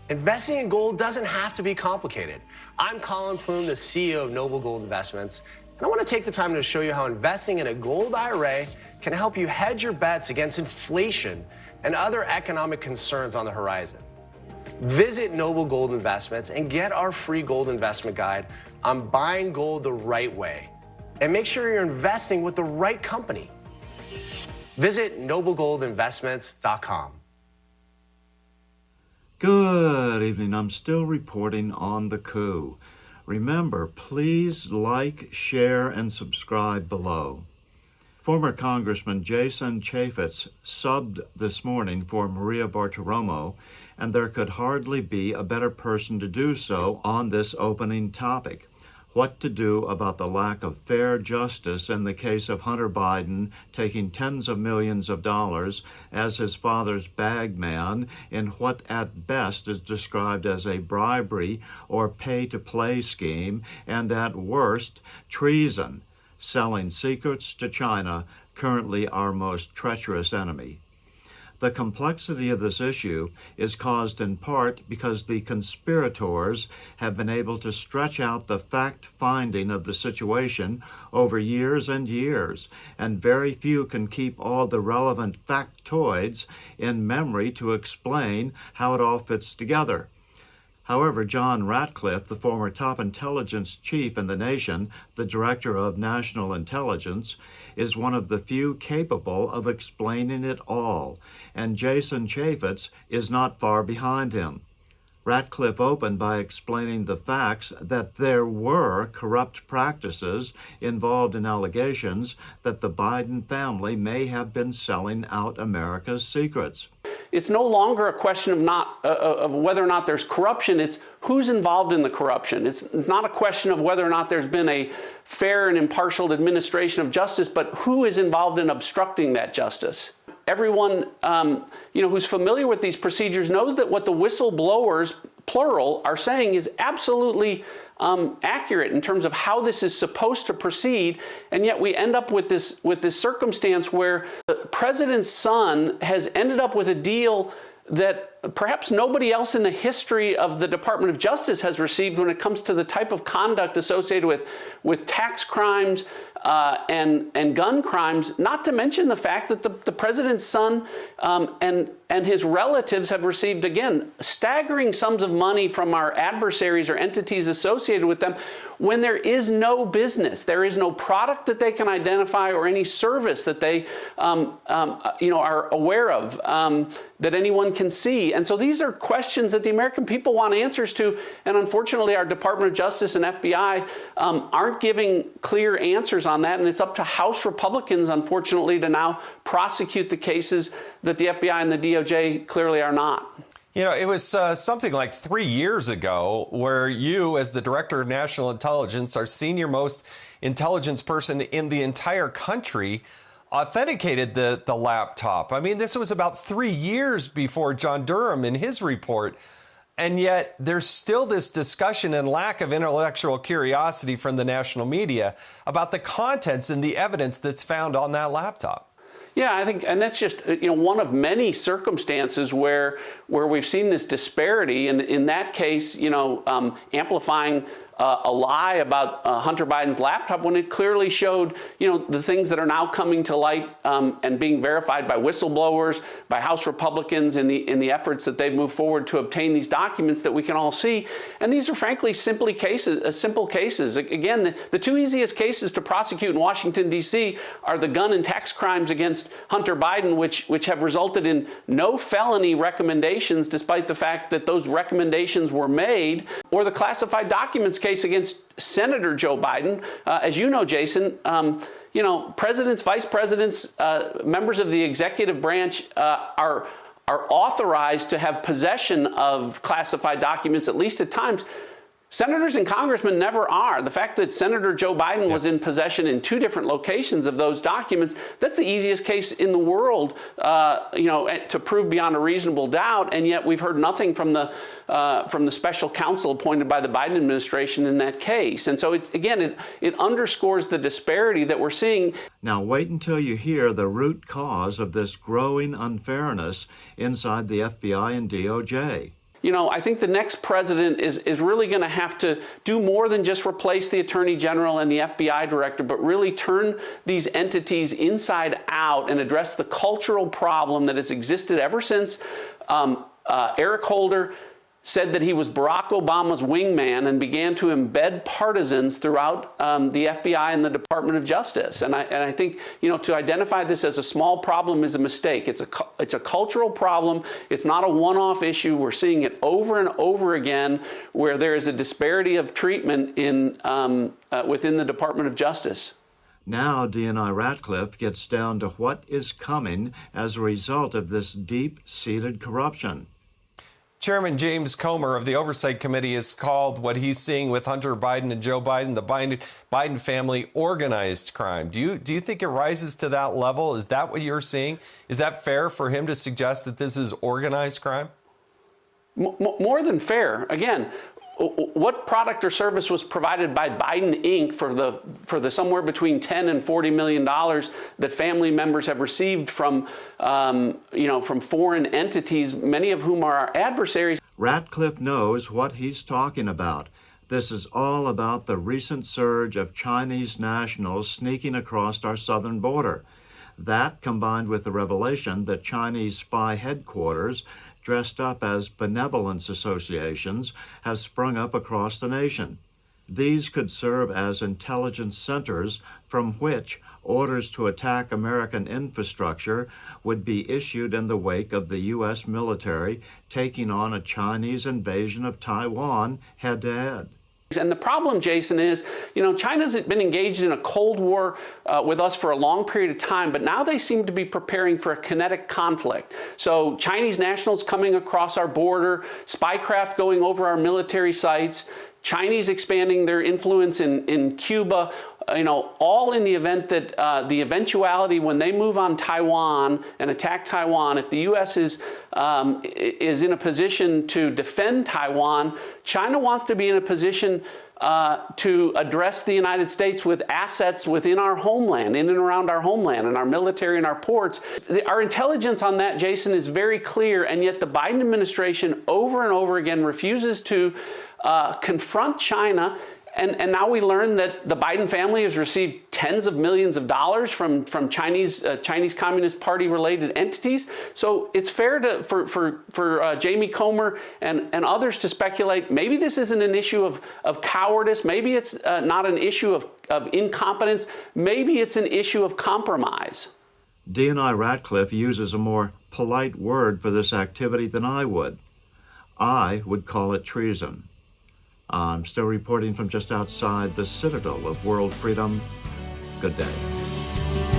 Investing in gold doesn't have to be complicated. I'm Colin Plume, the CEO of Noble Gold Investments, and I want to take the time to show you how investing in a gold IRA can help you hedge your bets against inflation and other economic concerns on the horizon. Visit Noble Gold Investments and get our free gold investment guide on buying gold the right way. And make sure you're investing with the right company. Visit noblegoldinvestments.com. Good evening. I'm still reporting on the coup. Remember, please like, share, and subscribe below. Former Congressman Jason Chaffetz subbed this morning for Maria Bartiromo, and there could hardly be a better person to do so on this opening topic. What to do about the lack of fair justice in the case of Hunter Biden taking tens of millions of dollars as his father's bagman in what at best is described as a bribery or pay-to-play scheme, and at worst, treason, selling secrets to China, currently our most treacherous enemy. The complexity of this issue is caused in part because the conspirators have been able to stretch out the fact-finding of the situation over years and years, and very few can keep all the relevant factoids in memory to explain how it all fits together. However, John Ratcliff, the former top intelligence chief in the nation, the director of national intelligence, is one of the few capable of explaining it all, and Jason Chaffetz is not far behind him. Ratcliff opened by explaining the facts that there were corrupt practices involved in allegations that the Biden family may have been selling out America's secrets. It's no longer a question of whether or not there's corruption. It's who's involved in the corruption. It's not a question of whether or not there's been a fair and impartial administration of justice, but who is involved in obstructing that justice. Everyone who's familiar with these procedures knows that what the whistleblowers, plural, are saying is absolutely accurate in terms of how this is supposed to proceed, and yet we end up with this circumstance where the president's son has ended up with a deal that perhaps nobody else in the history of the Department of Justice has received when it comes to the type of conduct associated with tax crimes and gun crimes, not to mention the fact that the president's son and his relatives have received, again, staggering sums of money from our adversaries or entities associated with them when there is no business, there is no product that they can identify or any service that they are aware of that anyone can see. And so these are questions that the American people want answers to, and unfortunately our Department of Justice and FBI aren't giving clear answers on that, and it's up to House Republicans, unfortunately, to now prosecute the cases that the FBI and the DOJ clearly are not. You know, it was something like 3 years ago where you, as the Director of National Intelligence, our senior most intelligence person in the entire country, authenticated the laptop. I mean, this was about 3 years before John Durham in his report. And yet there's still this discussion and lack of intellectual curiosity from the national media about the contents and the evidence that's found on that laptop. Yeah, I think, and that's just one of many circumstances where we've seen this disparity, and in that case, amplifying a lie about Hunter Biden's laptop when it clearly showed, the things that are now coming to light and being verified by whistleblowers, by House Republicans in the efforts that they've moved forward to obtain these documents that we can all see. And these are frankly simple cases. Again, the two easiest cases to prosecute in Washington, D.C. are the gun and tax crimes against Hunter Biden, which have resulted in no felony recommendations, despite the fact that those recommendations were made, or the classified documents case against Senator Joe Biden. As you know, Jason, presidents, vice presidents, members of the executive branch are authorized to have possession of classified documents, at least at times. Senators and congressmen never are. The fact that Senator Joe Biden was in possession in 2 different locations of those documents, that's the easiest case in the world, to prove beyond a reasonable doubt. And yet we've heard nothing from the special counsel appointed by the Biden administration in that case. And so it underscores the disparity that we're seeing. Now wait until you hear the root cause of this growing unfairness inside the FBI and DOJ. You know, I think the next president is really going to have to do more than just replace the Attorney General and the FBI director, but really turn these entities inside out and address the cultural problem that has existed ever since Eric Holder said that he was Barack Obama's wingman and began to embed partisans throughout the FBI and the Department of Justice. And I think, you know, to identify this as a small problem is a mistake. It's a cultural problem. It's not a one-off issue. We're seeing it over and over again where there is a disparity of treatment in within the Department of Justice. Now DNI Ratcliff gets down to what is coming as a result of this deep-seated corruption. Chairman James Comer of the Oversight Committee has called what he's seeing with Hunter Biden and Joe Biden, the Biden family, organized crime. Do you think it rises to that level? Is that what you're seeing? Is that fair for him to suggest that this is organized crime? More than fair. Again, what product or service was provided by Biden Inc. for the somewhere between $10 and $40 million that family members have received from from foreign entities, many of whom are our adversaries? Ratcliff knows what he's talking about. This is all about the recent surge of Chinese nationals sneaking across our southern border. That, combined with the revelation that Chinese spy headquarters dressed up as benevolence associations, have sprung up across the nation. These could serve as intelligence centers from which orders to attack American infrastructure would be issued in the wake of the U.S. military taking on a Chinese invasion of Taiwan head-to-head. And the problem, Jason, is, you know, China's been engaged in a Cold War with us for a long period of time, but now they seem to be preparing for a kinetic conflict. So Chinese nationals coming across our border, spycraft going over our military sites, Chinese expanding their influence in Cuba, you know, all in the event that the eventuality when they move on Taiwan and attack Taiwan, if the U.S. is in a position to defend Taiwan, China wants to be in a position to address the United States with assets within our homeland, in and around our homeland, and our military and our ports. Our intelligence on that, Jason, is very clear, and yet the Biden administration over and over again refuses to confront China. And now we learn that the Biden family has received tens of millions of dollars from Chinese Communist Party related entities. So it's fair for Jamie Comer and others to speculate maybe this isn't an issue of cowardice, maybe it's not an issue of incompetence, maybe it's an issue of compromise. DNI Ratcliff uses a more polite word for this activity than I would. I would call it treason. I'm still reporting from just outside the citadel of world freedom. Good day.